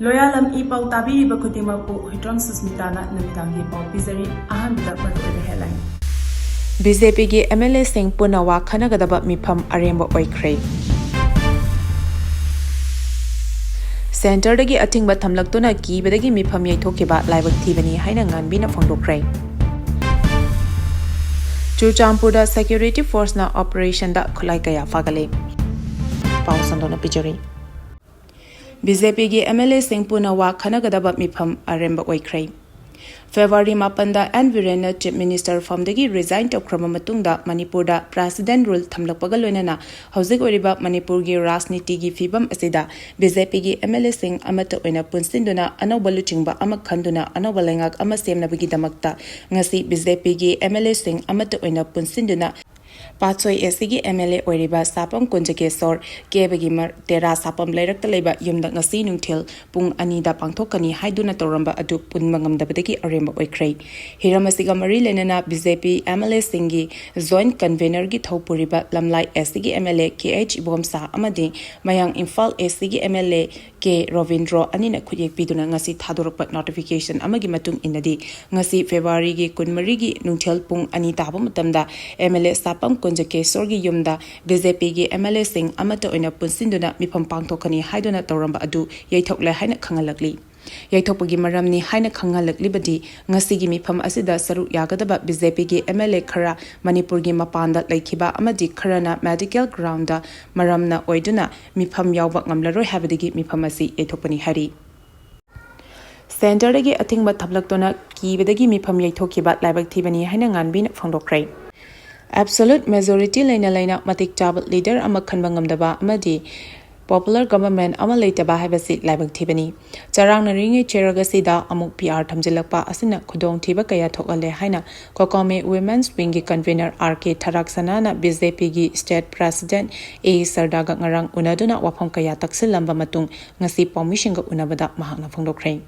Loyalam E-PAO tabiriba khudimakpu Huitong Susmitana namidangi pau pizari ahanbida maruoiba headline. Bjpgi MLA sing Punna wa Khanagadaba Meepham Aremba Oikhre. Centredagi Athingba Thamlkpada Kibadagini Meepham Yaihtokkiba Bjpgi haina nganbina phongdokre. Chuchampurda Security Force na Operation da khulai kaya fagale. Pau sandona pijari. Bjpgi MLA sing Punna wa Khanagadaba Meepham Aremba Oikhre. February 8 Environment Chief Minister Famdagi resign tokhrama matungda Manipurda President rule Thamlkpada loinana hauzik oriba Manipurgi Rajnitigi fibam asida Bjpgi MLA sing amata oina punsinduna anawba luchingba ama khanduna anawba lengak ama semnabagi damakta ngasi Bjpgi MLA sing amata oina punsinduna Patsoi SCG MLA Oriba Sapam Kunjake Sor Kibadagini Mar Tera Sapam Lairakta Leba Yumda ngasi nungthil pung anida pangthokani haiduna toramba adu punma ngamdabadagi Aremba Oikhre Hiramasiga mari lenana BJP MLA Singi Joint Convener gi Thopuriba Lamlai SCG MLA KH Bomsa amadi Mayang Imphal SCG MLA K Rovindro anina khuyek piduna ngasi thadorpa notification amagi matung inadi ngasi February gi kunmari gi nungthil pung ani taba matamda MLA Sapam Kunjake Sorgi Yumda Bjpgi MLA sing amata oina punsinduna Meepham pangthokani haiduna toramba adu yaithokle haina khangalakli yaithokpagi maramni haina khangalakli badi ngasigi Meepham asida saru yagadaba Bjpgi MLA khara Manipurgi mapanda laikhiba amadi kharana medical ground da maramna oiduna Meepham yawba ngamlaroi habadagi Meepham asi yaithokpani hari Centredagi Athingba Thamlkpada Kibadagini Meepham yaithokkiba Bjpgi haina nganbina phongdokre Absolute majority laina matik chab leader ama khanba ngamdaba amadi popular government ama leitaba habasi Bjpgi charang naringi cheraga sida amuk PR thamjilakpa asina khudong thiba kaya thokale haina kokome women's wing convener RK Tharaksana na Bjpgi state president A Sardaga ngarang unaduna wafam kaya taksilamba matung ngasi permission ga unabada mahakna phongdokre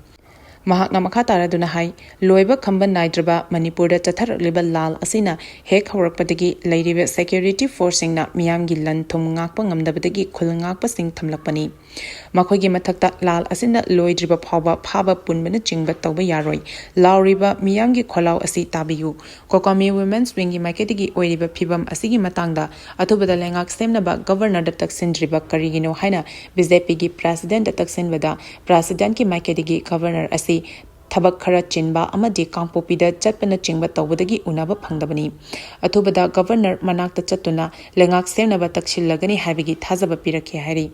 Mahakna makataraduna hai loiba khamban naidraba Manipurda chatharliba lal asina hek hawrakpadagi lairiba security forcing na miyamgi lan thum ngakpa ngamdabadagi khul ngakpa sing thamlakpani makhoigi mathakta lal asina loidriba phawba phaba punbana chingba tawba yaroi lauriba miyamgi kholaw asi tabiyu kokami women's wing marketigi oiriba phibam asigi matangda athubada lengak semnaba governor da taksindriba karigino haina Bjpgi president da taksinbada president ki marketigi governor asi Thabak khara chinba amadi Kangpopida chatpana chingba tawbadagi unaba phangdabani athubada governor manakta chatuna lengak semnaba takshillagani habigi thazaba pirakhi hari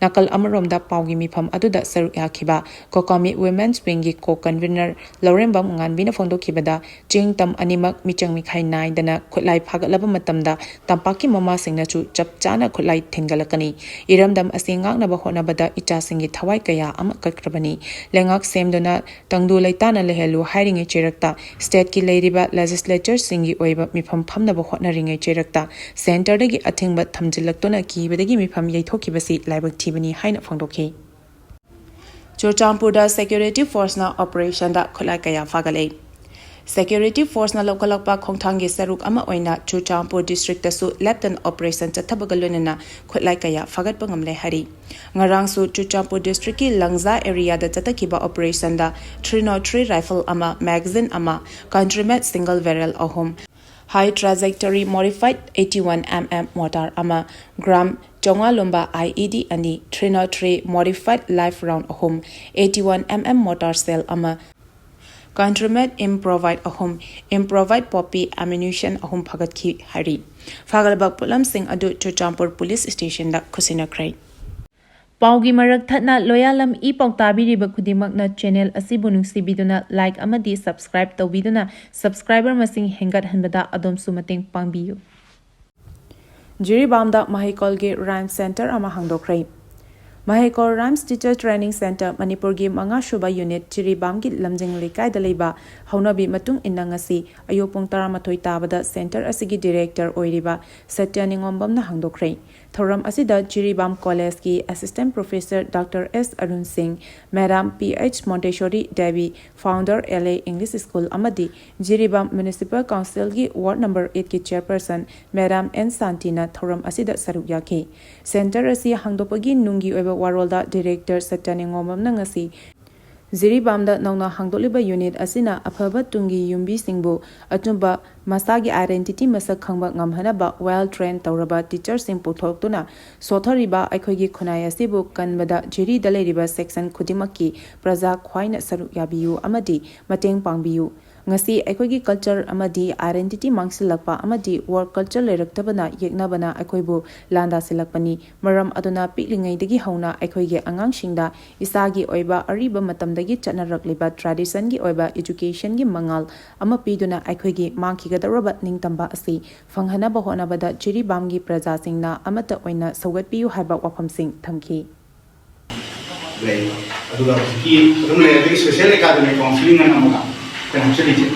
nakal amaromda paugi Meepham aduda saru yakhiba kokami women's wing ko convener Aremba nganbina phongdokhibada chingtam animak michang mikhai nai dana khutlai phagalaba matamda tampaki mama singna chu chapchana khutlai thingalakani iramdam asingak naba honabada icha singi thawai kaya ama kakrabani lengak semduna tangdu laitana lehelu hiring cherakta state ki leiriba legislature singi oiba Meepham phamnaba hotnaringai cherakta Centredagi Athingba thamjilaktona Kibadagini Meepham yaithokibasi Bjpgi haina phongdokhi Chuchampurda Security Force na Operation da khulai kaya fagale Security Force na lokalakpa khongthangi saruk ama oina Chuchampur district tasu Lieutenant Operation chathabagalonena khulai kaya fagatpa ngamle hari ngarang su Chuchampur district ki Langza area da chatakiba operation da 303 rifle ama magazine ama countrymet single barrel ahom high trajectory modified 81mm mortar ama gram Jonga Lumba IED ani 303 modified live round ahom 81mm mortar cell ama Countrymet improvised ahom improvised poppy ammunition ahom phagat ki hari fagalbak pulam sing adu Chuchampur police station da khusinakrai Paugi marak thatna Loyalam E-PAO tabiriba khudimakna channel asibu nungsibiduna like amadi subscribe tawbiduna subscriber masing hengat hanbada adom sumateng pangbiyu Jiribamda Mahikolge Rhyme Center ama hangdokrai Mahikol Rhymes Teacher Training Center Manipurgi Manga Shuba Unit Jiribamgi Lamjing Likai Daleba Haunabi Matung Inangasi Ayopung Taramathoi Tabada Center Asigi Director Oiriba Satya Ningombam na hangdokrai Thoram asida Jiribam College ki Assistant Professor Dr. S. Arun Singh Madam P.H. Montessori Devi Founder LA English School Amadi Jiribam Municipal Council ki Ward Number 8 ki Chairperson Madam N. Santina Thoram asida Saruk Yaki Center asi hangdopagi nungi oiba warolda director Satyaningomamna ngasi Ziribamda nauna hangdoliba unit asina afaba tungi yumbi singbu atumba masagi identity masak khangba ngamhanaba well trained tawraba teacher sing puthoktuna sothariba aikhogi khunai asibu kanbada jiri daleriba section khudimaki praja khwaina saru yabiyu amadi mateng pangbiyu ngasi aikhogi culture amadi identity mangsilakpa amadi work culture leraktabana yeknabana aikhoibu landa silakpani maram aduna piklingai dagi hauna aikhoigi angangsingda isagi oiba ariba matamdagi chanarakliba tradition gi oiba education gi mangal ama piduna aikhoigi mangkigadaraba ningtamba asi fanghanaba honabada jiribamgi praja singna amata oina saugatpiyu haiba wafamsing thamki lay aduga ki rumle the social academy counseling na namuka kan chili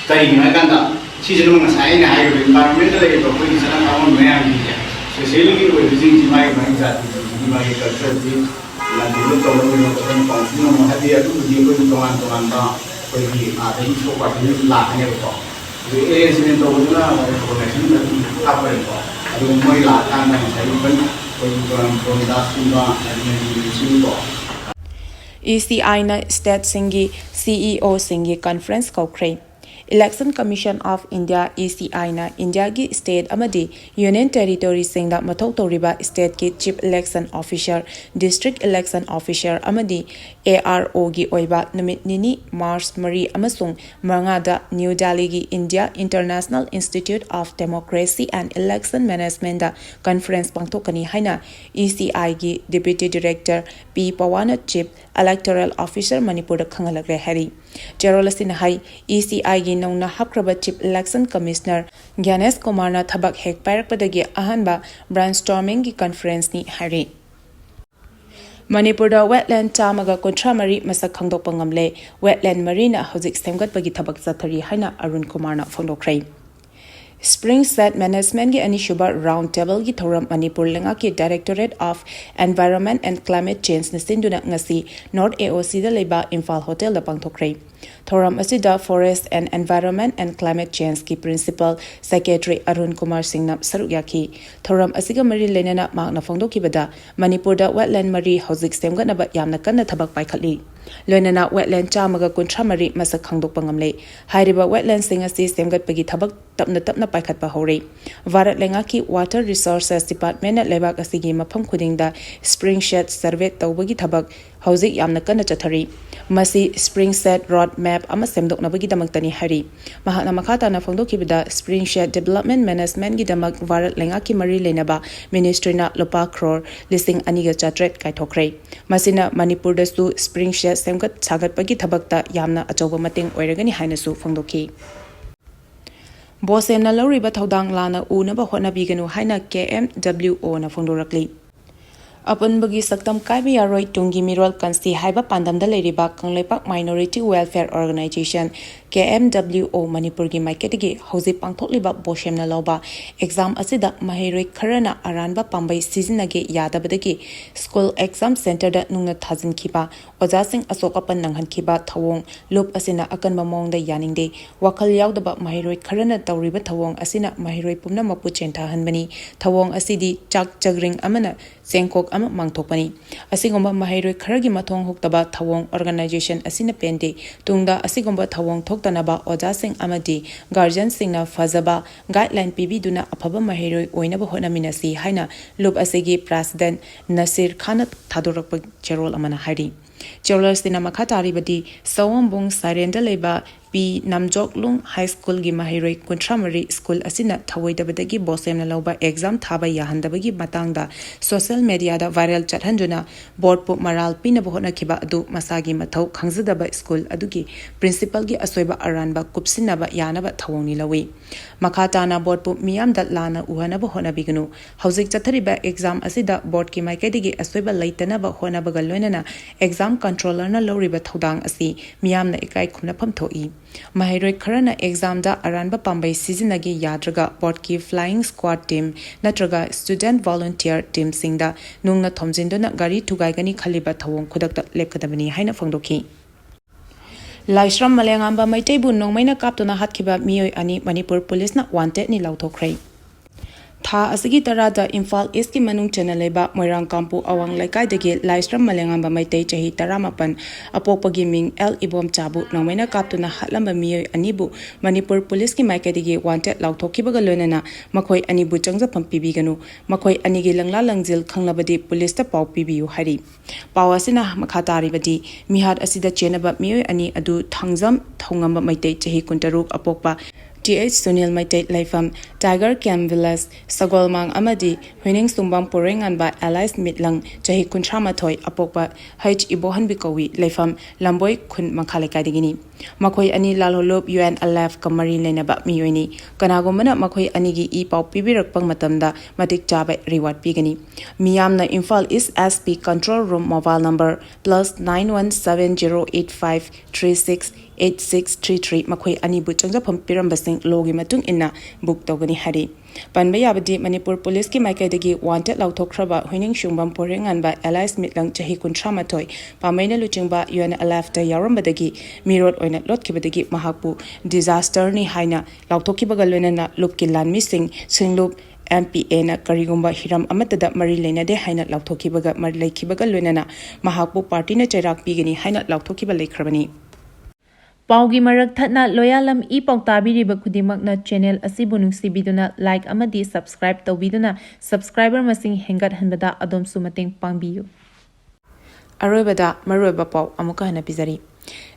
tai na kanda season ma sai na hai environmental le to koi sana kaun me ani social ki koi visiting ji mai mai jati ji mai culture ji la dilu to lo no kan counseling ma hadi adu ji koi to ta koi ki a dai so pa ni la ne ko the arrangement to na connection na apa ko adu moi la kan na sai ban ECI na state singi CEO singi conference Oikhre Election Commission of India ECI na India gi state amadi union territory singda mathau toriba state ki chief election officer district election officer amadi ARO gi oiba numit nini March Mari amasung mangada New Delhi gi India International Institute of Democracy and Election Management da conference pangthokani haina ECI gi deputy director Bjpgi chief electoral officer Manipur da khangalagre hari Jerolasin hai ECI gi nauna hakraba chief election commissioner Gyanes Kumarna thabak hek pairakpadagi ahanba brainstorming gi conference ni hari Manipur da wetland chamaga kontramari masak khangdokpa ngamle wetland marina hojik semgatpagi thabak chathari haina Arun Kumarna phongdokhrei Spring Set Management gi anishuba round table gi thoram Manipur lenga ki Directorate of Environment and Climate Change na sinduna ngasi North AOC da leba Imphal Hotel da pangthokhrei thoram asida Forest and Environment and Climate Change ki Principal Secretary Arun Kumar Singh na saruyaki thoram asiga mari lenana magna phongdokibada Manipur da wetland mari hojik semgatnaba yamna kanna thabak paikhali loinana wetland chamaga kontramari masak khangdokpa ngamle hairiba wetland singa si semgatpagi thabak tapna paikhatpa hore Bharat lenga ki Water Resources Department na lebak asigi mafam khudingda spring shed survey tawbagi thabak hojik yamna kanna chathari masi spring set road map ama semdoknabagi damaktani hari mahakna makhata na phongdokibada spring shed development management gi damak Bharat lenga ki mari lenaba ministry na lopa crore listing aniga chatret kaithokhrei masina Manipur da su spring shed semgat sagatpagi thabakta yamna achoba mateng oiragani haina su phongdoki Bosemna loriba thodang lana unaba honabiganu haina KMWO na phongdorakli Apunbagi saktam kaibi yaroi tungi mirol kansi haiba pandamda leriba kanglepak Minority Welfare Organization KMWO Manipur gi maiketigi hauji pangthokliba bosemna loba exam asida mahiroi kharana aranba pambai sizinage yadabadagi school exam center da nungna thajin khiba oja sing asokapan nanghan khiba thawong loop asina akanba mongda yaningde wakal yaudaba mahiroi kharana tawriba thawong asina mahiroi pumna mapu chentha hanbani thawong asidi chak chagring amana sengkok ama mangthokpani asigomba mahiroi kharagi mathong hoktaba thawong organization asina pende tungda asigomba thawong thoktanaba oja sing amadi guardian singna fazaba guideline pibiduna afaba mahiroi oinaba honaminasi haina loop asigi president Nasir Khan thadorakpa cherol amana hari Cherol sina makhatari badi sawambung sarenda leba P Namjoklung High School gi mahiroi kontramari school asina thawoidabadagi bosemna loba exam thaba yahandabagi matangda social media da viral chathanjuna board pu maral pina bohona khiba adu masagi mathau khangzadaba school adugi principal gi asoiba aranba kupsinaba yanaba thawongni lawi makhata na board pu miyam da lana uhana bohona bignu hauzik chathariba exam asida board ki maikadigi asoiba laitana ba hona bagal loinana exam controller na loriba thodang asi miyam na ikai khumna pham thoi mahiroi kharana exam da aranba pambai sizinagi yadraga board ki flying squad team natraga student volunteer team singda nungna thomjindona gari thugaigani khaliba thawong khudakta lepkadabani haina phongdoki Laishram Malengamba maitaibu nongmaina kaptuna hatkhiba miyoi ani Manipur police na wanted ni lauthokhrei Tha asigi tarada Imphal East ki manung chana leba Moirang Kampu Awang Laikai dagi Laistram Malengamba Maitei Chahi Taramapan Bjpgi Ming L Ibom Chabu Namaina Kaptuna Hatlamba Miyoi Anibu Manipur Police ki Maikadigi wanted Lauthokibaga Lunana Makoi Anibu Changjapam Pibiganu Makoi Anigi Langla Langjil Kanglabadi Police ta Pau Pibiu Hari Pawasina Makatari Badi Mihad Asida Chenaba Miyoi Ani Adu Thangzam Thongamba Maitei Chahi Kuntaruk Apokpa TH Sunil Maitei Laifam Tiger Camp Villas Sagolmang Amadi Huining Sumbang Poreng Anba Allies Mitlang Chahi Kuntramathoi Apokpa H Ibohan Bikowi Laifam Lamboy Kun Makhalekadagini Makoi Ani Lalolop UN Alaf Kamari Lenaba Miyoni Kanagomana Makoi Anigi E-PAO Pibirakpang Matamda Matik Chabe Reward Pigani Miyamna Imphal East SP Control Room Mobile Number +917085368633 Makoi Ani Buchangapam Pirambasing Logi Matung Inna Book Togani Hari Panbayabadi Manipur Police ki Maikadagi wanted Lauthokraba Huining Shumbam Poreng Anba Allies Mitlang Chahi Kuntramatoi Pamaina Luchingba UN Alafta Yarambadagi Mirot Oina Lot Kibadagi Mahapu Disaster Ni Haina Lauthokibagalunana Lupki Lan Missing Singlup MPA na Karigumba Hiram Amatada Mari Lena de Haina Lauthokibaga Marlaikibaga Lunana Mahapu Party na Chairak Pigani Haina Lauthokiba Lakrabani Paugi marak thatna Loyalam E-PAO tabiriba khudimagna channel asibu nungsibiduna like amadi subscribe tawbiduna subscriber masing hengat hanbada adom sumateng pangbiyu Aroibada Maroiba Pau Amuka Hana Pizari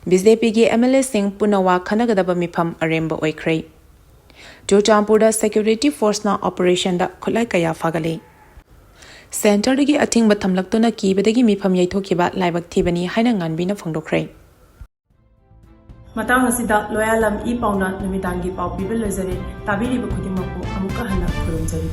Bjpgi MLA Singh Punna wa Khanagadaba Meepham Aremba Oikhre Jochampurda Security Force na Operation da Khulai Kaya Fagale Centredagi Athingba Thamlkpada Kibadagini Meepham yaithokiba laibak thibani haina nganbina phangdokre Matang asida Loyalam E-PAO na namitangi pau pibil lezari tabiri ba khudimako amuka hana khurumjari